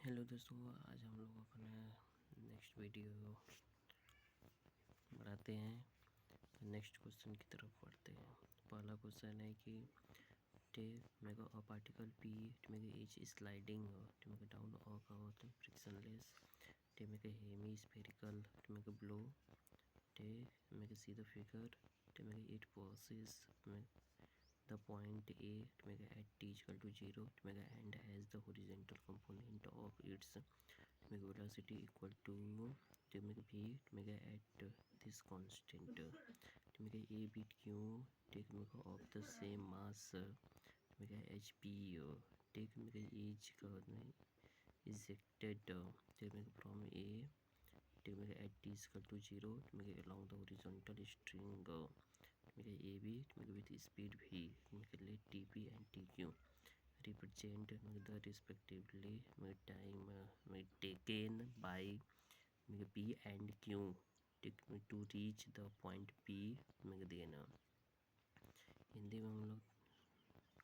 Hello दोस्तों, आज हम लोग अपना नेक्स्ट वीडियो बनाते हैं। नेक्स्ट क्वेश्चन की तरफ बढ़ते हैं। पहला क्वेश्चन है कि take make a particle P to make each sliding to make a down or out frictionless to make a hemispherical to make a blow make a see the figure to make it passes the point A to make a at t equal to 0 to make a and has the horizontal component of its to make velocity equal to make v to make a at this constant to make a bit q take make a of the same mass to make a hp take make a each ejected to make from a to make a at t is equal to 0 to make a along the horizontal string make a AB to make with speed v make a let TP and TQ represent the respectively make time make taken by make P and Q take to reach the point P make देना। हिंदी में हम लोग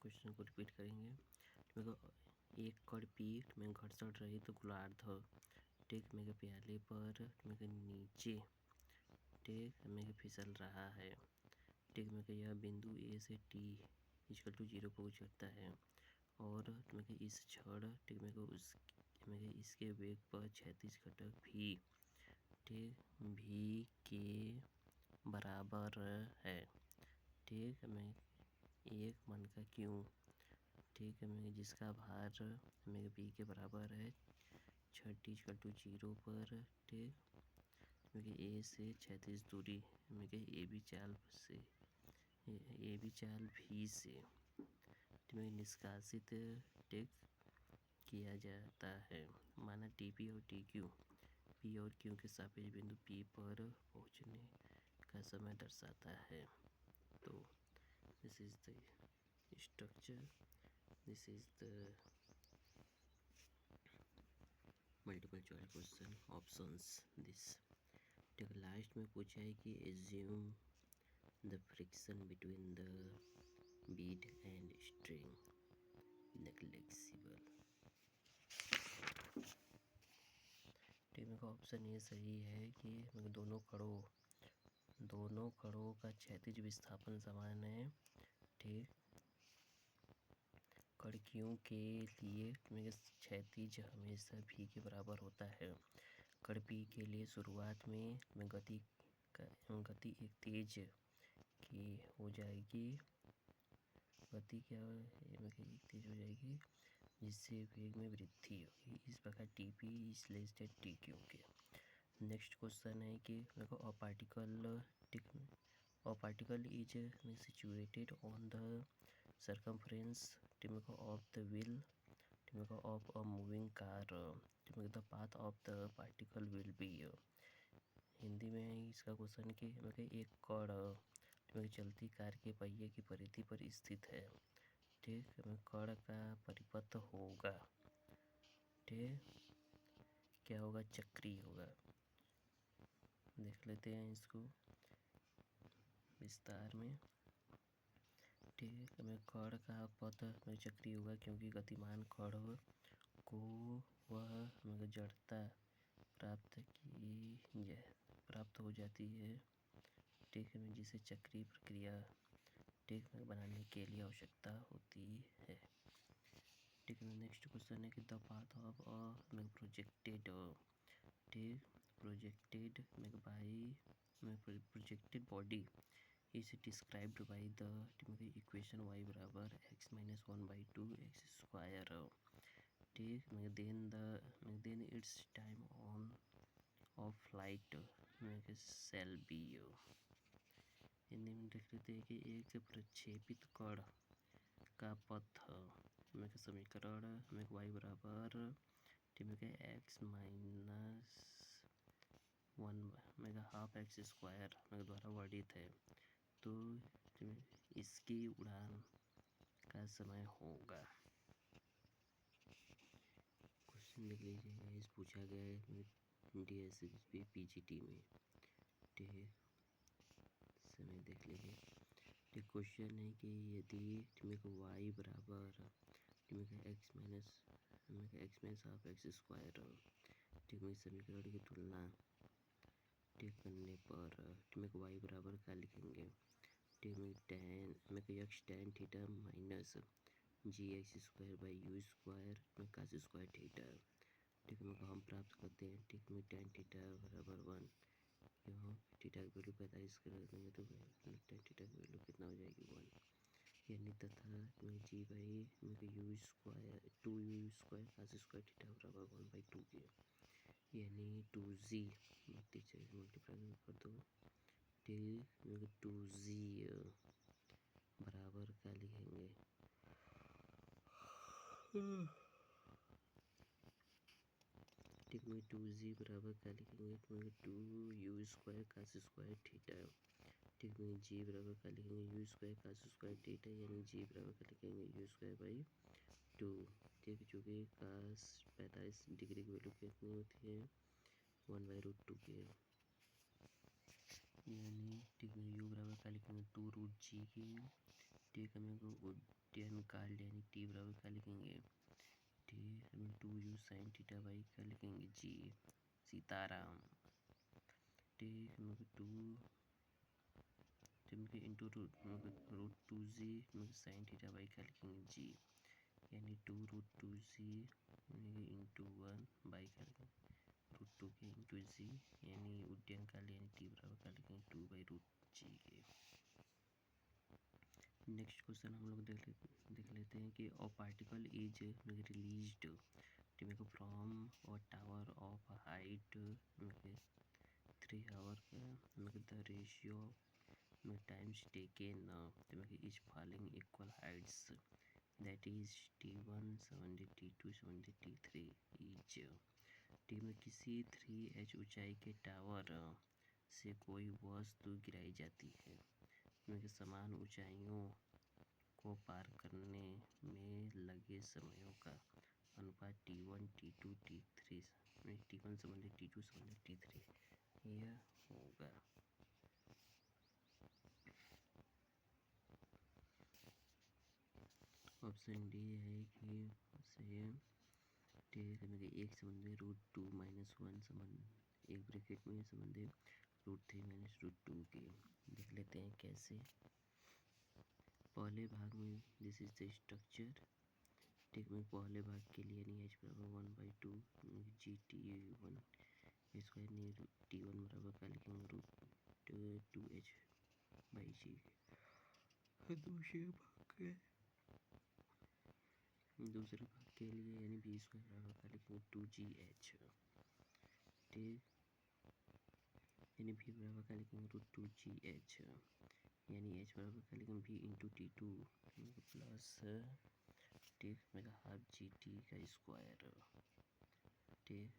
question को repeat करेंगे। एक कण P में घर्षण रहित गोलार्ध टेक में प्याले पर में नीचे टेक में फिसल रहा है। टेक में यह बिंदु ए से टी इक्वल टू 0 पर उछलता है और इस क्षण टेक में इसके वेग पर क्षैतिज घटक भी टेक भी के बराबर है। टेक में एक मन का क्यों टेक में जिसका भार में बी के बराबर है टी इक्वल टू 0 पर टेक में ए से क्षैतिज दूरी में ए बी चाल से ए बी चाल भी से निष्कासित टेक किया जाता है। माना टी पी और टी क्यू पी और क्यू के सापेक्ष बिंदु पी पर पहुंचने का समय दर्शाता है। तो this is the structure, this is the multiple choice question options. This take last में पूछा है कि assume the friction between the bead and string negligible। टीम का ऑप्शन ये सही है कि दोनों कड़ों का क्षैतिज विस्थापन समान है। ठीक, कण क्यों के लिए क्षैतिज हमेशा v के बराबर होता है। कण p के लिए शुरुआत में गति एक तेज की हो जाएगी तेज हो जाएगी जिससे वेग में वृद्धि होगी। इस प्रकार T P is less than T Q के। नेक्स्ट क्वेश्चन है कि a particle is situated on the circumference of the wheel of a moving car the path of the particle will be. Hindi में इसका क्वेश्चन कि एक कण चलती car के पहिए की परिधि पर स्थित है। ठीक, कण का परिपथ होगा ठीक क्या होगा, चक्रीय होगा। देख लेते हैं इसको विस्तार में। ठीक, कण का पथ चक्रीय होगा क्योंकि गतिमान कण को वह जड़ता प्राप्त हो जाती है। ठीक, जिसे चक्रीय प्रक्रिया ठीक बनाने के लिए आवश्यकता होती है। ठीक है, नेक्स्ट क्वेश्चन है कि the path of a projected ठीक projected body is described by the equation y बराबर x-1/2 x स्क्वायर। ठीक, then it's time on of flight shall be. Hindi में देख लेते हैं कि एक प्रक्षेपित कण का पथ समीकरण y बराबर x-1 हाफ एक्स स्क्वायर द्वारा वर्णित है। तो इसकी उड़ान का समय होगा। क्वेश्चन देख लीजिए, इस पूछा गया है DSSB PGT में। ठीक, समय देख लीजिए। क्वेश्चन है कि यदि y बराबर x minus half x square. ठीक है, समीकरण की तुलना ठीक करने पर मेरे को वाई बराबर क्या लिखेंगे। ठीक है, टेन मेरे को x tan theta minus g x square by u square में कास स्क्वायर थीटा। ठीक है, मेरे को हम प्राप्त करते हैं। ठीक है, टेन थीटा बराबर 1, क्यों थीटा की वैल्यू 45 कर देंगे तो टेन थीटा की वैल्यू कितना हो जाएगी 1, यानी तथा मैं जी बाई मेरे u square 2u square cos square theta बराबर 1/2 के, यानी 2z मल्टीप्लाई कर दो। ठीक, मेरे 2z बराबर क्या लिखेंगे। ठीक, मैं 2z बराबर क्या लिखेंगे, मेरे 2u square cos square theta. ठीक, मैं जी बराबर क्या लिखेंगे, u square cos square theta, यानी जी बराबर क्या लिखेंगे यू स्क्वायर बाई 2। ठीक, चूँकि कास 45 डिग्री की वैल्यू कितनी होती है 1/√2 के, यानी ठीक है यू बराबर क्या लिखेंगे 2√g की। ठीक है, मेरे को उद्यन काल यानी टी बराबर क्या लिखेंगे। ठीक है, 2u साइन थीटा बाई क्या लिखेंगे जी सीताराम। ठीक, मेरे को 2 into √2z sine theta by क्या लिखेंगे जी, यानी 2√2z इंटू 1 बाई क्या लिखेंगे √2 के इंटू जी, यानी उद्यन काल यानी टी बराबर क्या लिखेंगे 2/√g के। नेक्स्ट क्वेश्चन हम लोग देख लेते हैं कि a particle is released from a tower of height 3 hour the ratio times taken is falling equal heights, that is T1 70 T2 70 T3 each। T में किसी 3h ऊंचाई के टावर से कोई वस्तु गिराई जाती है, में समान ऊंचाइयों को पार करने में लगे समयों का अनुपात T1 T2 T3 T1 संबंधी T2 संबंधी T3 यह होगा। ऑप्शन डी है कि सही। ठीक है, मेरे एक संबंधी √2 - 1 संबंध एक ब्रैकेट में संबंधी √3 - √2 के। देख लेते हैं कैसे। पहले भाग में दिस इज द स्ट्रक्चर। ठीक, मैं पहले भाग के लिए नहीं h बराबर 1/2 जी T1 स्क्वायर नहीं T1 बराबर क्या लिखेंगे √2h/g। दूसरे भाग के लिए यानी बी स्क्वायर बराबर क्या लिखेंगे 2gh। ठीक, यानी भी बराबर क्या लिखेंगे √2gh, यानी h बराबर क्या लिखेंगे v इंटू T2 प्लस ठीक मेरा हाफ जी टी का स्क्वायर। ठीक,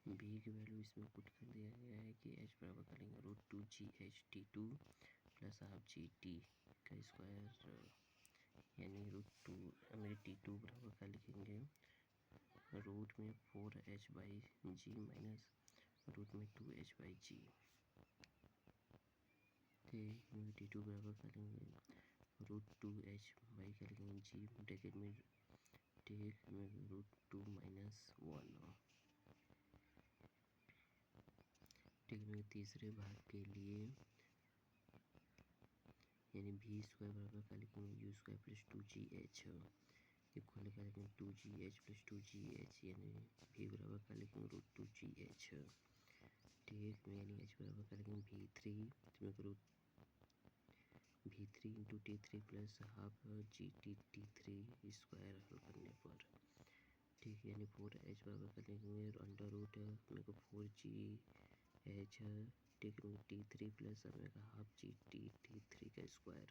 v की वैल्यू इसमें पुट कर दिया गया है कि h बराबर करेंगे √2gh T2 plus half G T का स्क्वायर, यानी √2 मेरे T2 बराबर क्या लिखेंगे रूट में 4h/g माइनस रूट में 2h/g। ठीक, T2 बराबर क्या लेंगे √2h बाई क्या लिखेंगे जी ब्रैकेट में। ठीक, √2 - 1। ठीक, मेरे तीसरे भाग के लिए यानी v स्क्वायर बराबर क्या लिखेंगे u square plus 2gh equal क्या लिखेंगे 2gh प्लस 2gh, यानी v बराबर क्या लिखेंगे √2gh। ठीक, यानी h बराबर क्या लिखेंगे v3 v3 into T3 plus half g T3 square हल करने पर। ठीक, यानी 4h बराबर कर लेंगे अंडर रूट मेरे को 4gh। ठीक, T3 प्लस मेरे का हाफ जी T3 का स्क्वायर।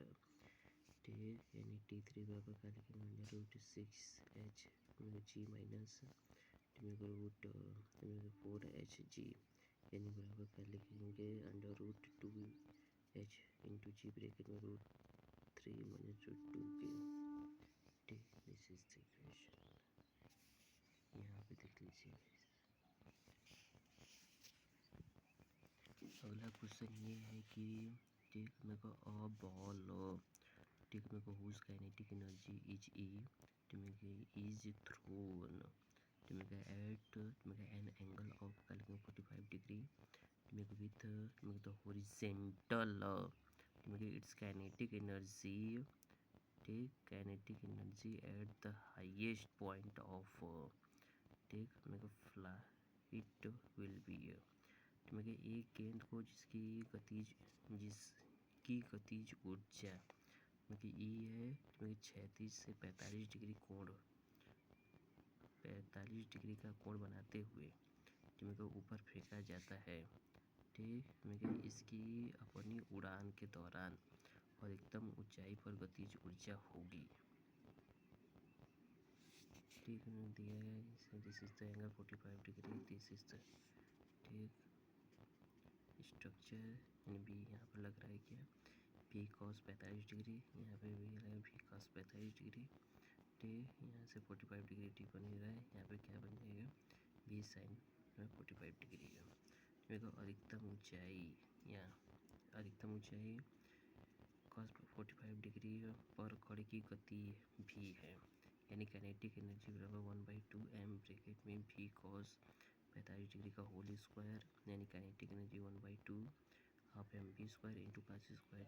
ठीक, यानी T3 बराबर क्या लिखेंगे अंडर रूट 6h जी माइनस मेरे को रूट मेरे को 4hg, यानी बराबर क्या लिखेंगे अंडर रूट 2h इंटू जी ब्रैकेट में √3 - √2 के। ठीक, दिस इज द इक्वेशन। यहाँ पे देख लीजिए। अगला क्वेश्चन ये है कि ठीक मेरे को अ बॉल ठीक मेरे को हुज काइनेटिक एनर्जी इज ई ठीक मेरे को इज थ्रोन ठीक मेरे को एट मेरे को एन एंगल ऑफ कल 45 डिग्री मेरे को विथ मेरे को हॉरिजेंटल ठीक मेरे को इट्स काइनेटिक एनर्जी ठीक kinetic energy at the highest point of ठीक मेरे को फ्लाइट विल बी तो मेरे को एक गेंद को जिसकी गतिज ऊर्जा मेरे को ई है तो मेरे 36 से 45 डिग्री कोण 45 डिग्री का कोण बनाते हुए तो मेरे को ऊपर फेंका जाता है ठीक मेरे को इसकी अपनी उड़ान के दौरान और एकदम ऊंचाई पर गतिज ऊर्जा होगी ठीक दिया है this is the angle 45 degree this is the ठीक स्ट्रक्चर यानी बी यहाँ पर लग रहा है क्या पी कॉस 45 डिग्री यहाँ पे भी लगा भी कॉस 45 डिग्री ठीक यहाँ से 45 डिग्री टी बन रहा है यहाँ पे क्या बन जाएगा बी साइन 45 डिग्री का मेरे को अधिकतम ऊंचाई यहाँ अधिकतम ऊंचाई कॉस 45 डिग्री पर कण की गति भी है यानी काइनेटिक एनर्जी बराबर 1/2 m ब्रैकेट में भी कॉस 45 डिग्री का होल स्क्वायर यानी kinetic energy 1/2 half m b square into cos square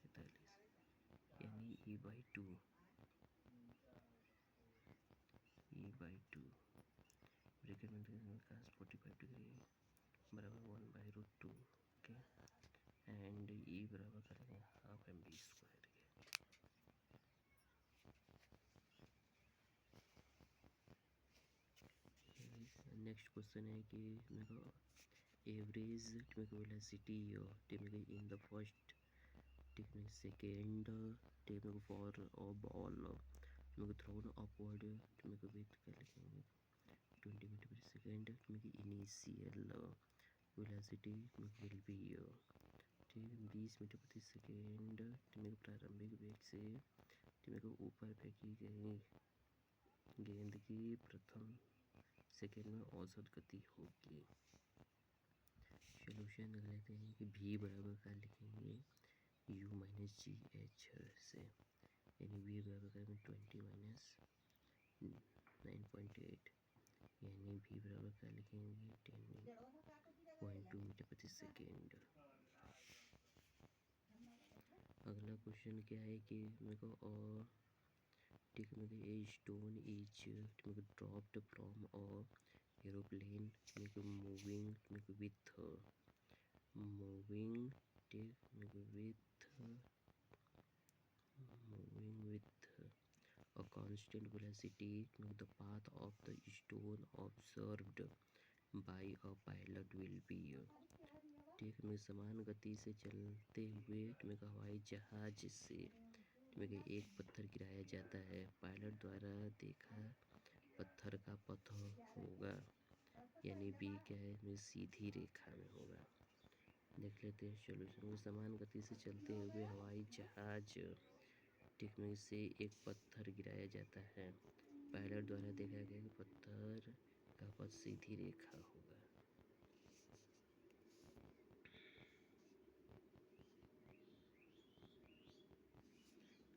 45 यानी E/2 ब्रैकेट में कॉस 45 डिग्री बराबर 1/√2 ओके एंड ई बराबर करेंगे हाफ एम बी स्क्वायर के नेक्स्ट क्वेश्चन है कि मेरे को एवरेज मेरे को वेलोसिटी मेरे को इन द फर्स्ट ठीक मेरे सेकेंड ठीक मेरे को फॉर अ बॉल मेरे को थ्रोन अपवर्ड मेरे को विथ क्या लिखेंगे 20 मीटर पर सेकेंड मेरे को इनिशियल वेलोसिटी मेरे को विल बी ठीक 20 मीटर प्रति सेकेंड मेरे को प्रारंभिक वेग से मेरे को ऊपर फेंकी गई गेंद की प्रथम सेकेंड में औसत गति होगी सोल्यूशन लिख लेते हैं कि भी बराबर का लिखेंगे u माइनस जी एच से यानी v बराबर करेंगे 20 माइनस 9.8 यानी v बराबर का लिखेंगे 10.2 मीटर प्रति सेकेंड। अगला क्वेश्चन क्या है कि मेरे को और ठीक मेरे को ए स्टोन इज मेरे को ड्रॉप्ड फ्रॉम अ एरोप्लेन मेरे को मूविंग मेरे को with moving take moving with a constant velocity the path of the stone observed by a pilot will be ठीक में समान गति से चलते हुए मेरे को हवाई जहाज से मेरे को एक पत्थर गिराया जाता है पायलट द्वारा देखा पत्थर का पथ होगा यानी बी क्या है मेरी सीधी रेखा में होगा। देख लेते हैं सोल्यूशन में समान गति से चलते हुए हवाई जहाज ठीक में से एक पत्थर गिराया जाता है पायलट द्वारा देखा गया कि पत्थर का पथ सीधी रेखा होगा।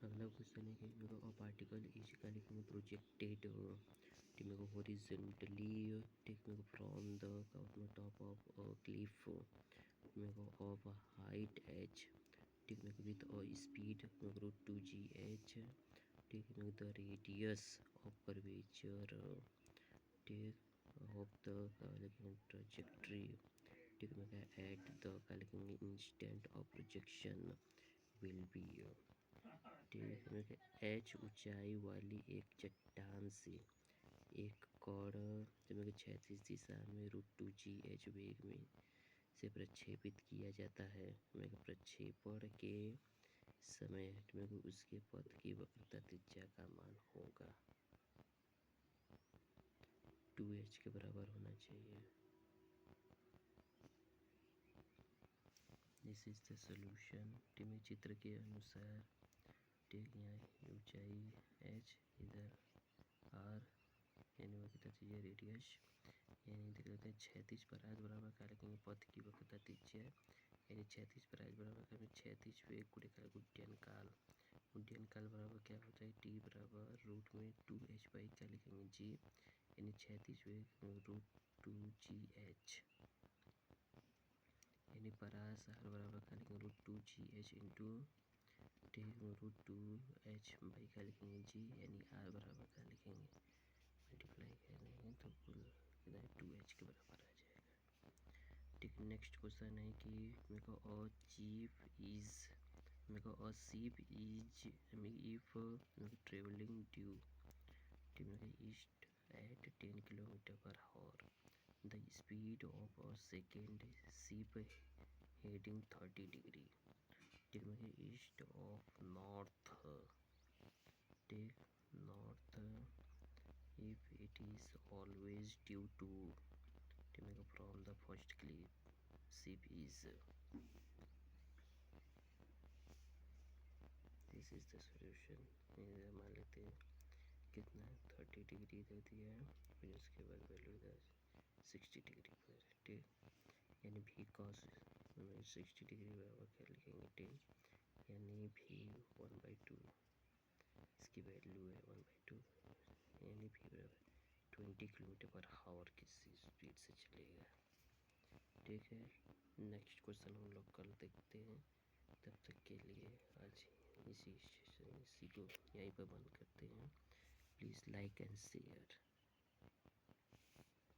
अगला क्वेश्चन है कि मेरे को पार्टिकल इज का लिखेंगे प्रोजेक्टेड मेरे को हॉरिजॉन्टली ठीक मेरे को from the top of Cliff मेरे को ऑफ हाइट एच ठीक मेरे को विथ स्पीड मेरे को 2gh ठीक मेरे को द रेडियस ऑफ कर्वेचर ठीक ऑफ द ट्रजेक्टरी ठीक मेरे को at the instant of projection will be ठीक मेरे को एच ऊंचाई वाली एक चट्टान से एक कण जो मेरे को 36 दिशा में √2gh वेग में से प्रक्षेपित किया जाता है मेरे को प्रक्षेपण के समय मेरे को उसके पथ की वक्रता त्रिज्या का मान होगा 2h के बराबर होना चाहिए। दिस इज द सोल्यूशन टीमी चित्र के अनुसार ठीक यहाँ ऊंचाई h इधर r यानी वक्रता त्रिज्या रेडियस यानी देख लेते हैं 36 पर आज बराबर क्या लिखेंगे पथ की वक्रता त्रिज्या यानी 36 पर आज बराबर करेंगे 36 वेग गुणे काल गुड्यन काल उड्डयन काल बराबर क्या होता है, टी बराबर रूट में 2h बाई क्या लिखेंगे जी, यानी 36 रूट 2gh, यानी परास आर बराबर क्या लिखेंगे रूट 2gh इंटू ठीक रूट 2h बाई क्या लिखेंगे जी, यानी आर बराबर क्या लिखेंगे मल्टीप्लाई करेंगे तो कुल कितना 2h के बराबर आ जाएगा। ठीक, नेक्स्ट क्वेश्चन है कि मेरे को और चीफ इज मेरे को और सीप is if travelling due east eight 10 kilometre per hour, the speed of a second सीप हेडिंग 30 डिग्री, ठीक है, ईस्ट ऑफ नॉर्थ, ठीक north, if it is always due to from the first clip ship is, this is the solution। मान लेते हैं कितना 30 degree दे दिया है, फिर उसके बाद वैल्यू इधर 60 डिग्री पर, ठीक, यानी भी कॉस 60 डिग्री बराबर क्या लिखेंगे, ठीक, यानी भी 1/2, इसकी वैल्यू है 1/2, यानी भी बराबर 20 किलोमीटर पर आवर की स्पीड से चलेगा। ठीक है, नेक्स्ट क्वेश्चन हम लोग कल देखते हैं, तब तक के लिए आज इसी को यहीं पर बंद करते हैं। Please like and share.